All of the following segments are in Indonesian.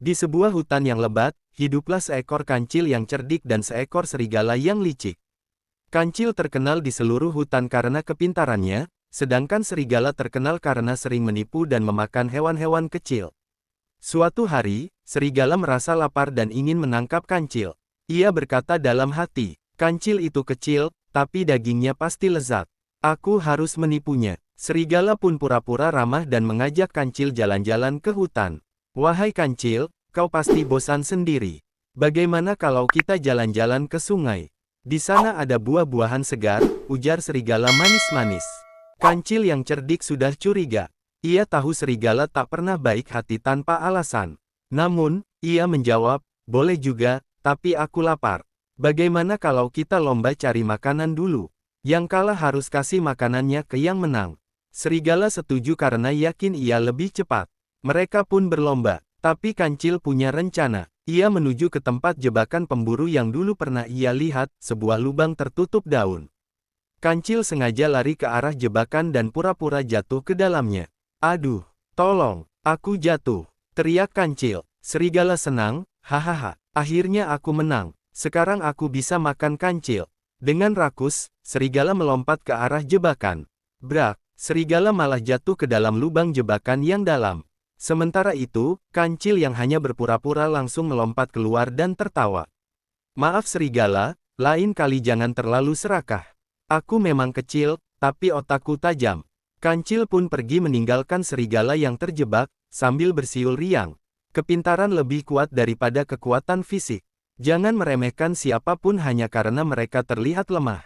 Di sebuah hutan yang lebat, hiduplah seekor kancil yang cerdik dan seekor serigala yang licik. Kancil terkenal di seluruh hutan karena kepintarannya, sedangkan serigala terkenal karena sering menipu dan memakan hewan-hewan kecil. Suatu hari, serigala merasa lapar dan ingin menangkap kancil. Ia berkata dalam hati, "Kancil itu kecil, tapi dagingnya pasti lezat. Aku harus menipunya." Serigala pun pura-pura ramah dan mengajak kancil jalan-jalan ke hutan. "Wahai kancil, kau pasti bosan sendiri. Bagaimana kalau kita jalan-jalan ke sungai? Di sana ada buah-buahan segar," ujar serigala manis-manis. Kancil yang cerdik sudah curiga. Ia tahu serigala tak pernah baik hati tanpa alasan. Namun, ia menjawab, "Boleh juga, tapi aku lapar. Bagaimana kalau kita lomba cari makanan dulu? Yang kalah harus kasih makanannya ke yang menang." Serigala setuju karena yakin ia lebih cepat. Mereka pun berlomba, tapi kancil punya rencana. Ia menuju ke tempat jebakan pemburu yang dulu pernah ia lihat, sebuah lubang tertutup daun. Kancil sengaja lari ke arah jebakan dan pura-pura jatuh ke dalamnya. "Aduh, tolong, aku jatuh," teriak kancil. Serigala senang, "Hahaha, akhirnya aku menang. Sekarang aku bisa makan kancil." Dengan rakus, serigala melompat ke arah jebakan. Brak, serigala malah jatuh ke dalam lubang jebakan yang dalam. Sementara itu, kancil yang hanya berpura-pura langsung melompat keluar dan tertawa. "Maaf serigala, lain kali jangan terlalu serakah. Aku memang kecil, tapi otakku tajam." Kancil pun pergi meninggalkan serigala yang terjebak, sambil bersiul riang. Kepintaran lebih kuat daripada kekuatan fisik. Jangan meremehkan siapapun hanya karena mereka terlihat lemah.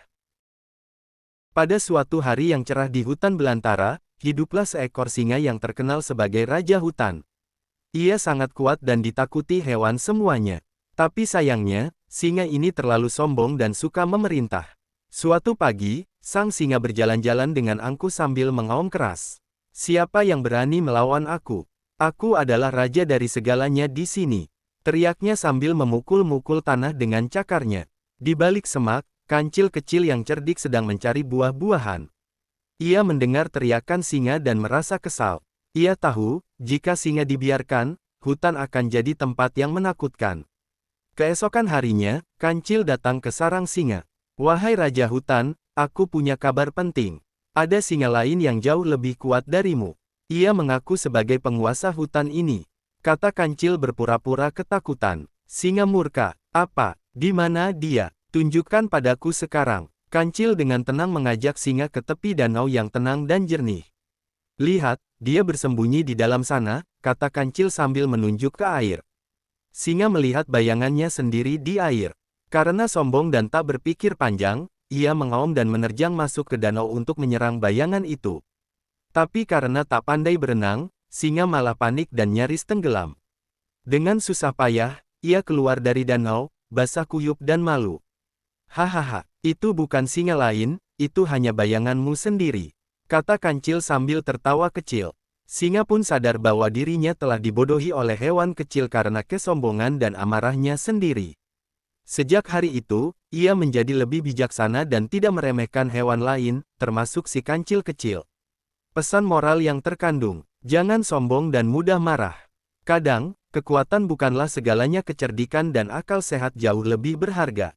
Pada suatu hari yang cerah di hutan belantara, hiduplah seekor singa yang terkenal sebagai raja hutan. Ia sangat kuat dan ditakuti hewan semuanya. Tapi sayangnya, singa ini terlalu sombong dan suka memerintah. Suatu pagi, sang singa berjalan-jalan dengan angkuh sambil mengaum keras. "Siapa yang berani melawan aku? Aku adalah raja dari segalanya di sini," teriaknya sambil memukul-mukul tanah dengan cakarnya. Di balik semak, kancil kecil yang cerdik sedang mencari buah-buahan. Ia mendengar teriakan singa dan merasa kesal. Ia tahu, jika singa dibiarkan, hutan akan jadi tempat yang menakutkan. Keesokan harinya, kancil datang ke sarang singa. "Wahai raja hutan, aku punya kabar penting. Ada singa lain yang jauh lebih kuat darimu. Ia mengaku sebagai penguasa hutan ini," kata kancil berpura-pura ketakutan. Singa murka, "Apa? Di mana dia? Tunjukkan padaku sekarang." Kancil dengan tenang mengajak singa ke tepi danau yang tenang dan jernih. "Lihat, dia bersembunyi di dalam sana," kata kancil sambil menunjuk ke air. Singa melihat bayangannya sendiri di air. Karena sombong dan tak berpikir panjang, ia mengaum dan menerjang masuk ke danau untuk menyerang bayangan itu. Tapi karena tak pandai berenang, singa malah panik dan nyaris tenggelam. Dengan susah payah, ia keluar dari danau, basah kuyup dan malu. "Hahaha, itu bukan singa lain, itu hanya bayanganmu sendiri," kata kancil sambil tertawa kecil. Singa pun sadar bahwa dirinya telah dibodohi oleh hewan kecil karena kesombongan dan amarahnya sendiri. Sejak hari itu, ia menjadi lebih bijaksana dan tidak meremehkan hewan lain, termasuk si kancil kecil. Pesan moral yang terkandung, jangan sombong dan mudah marah. Kadang, kekuatan bukanlah segalanya, kecerdikan dan akal sehat jauh lebih berharga.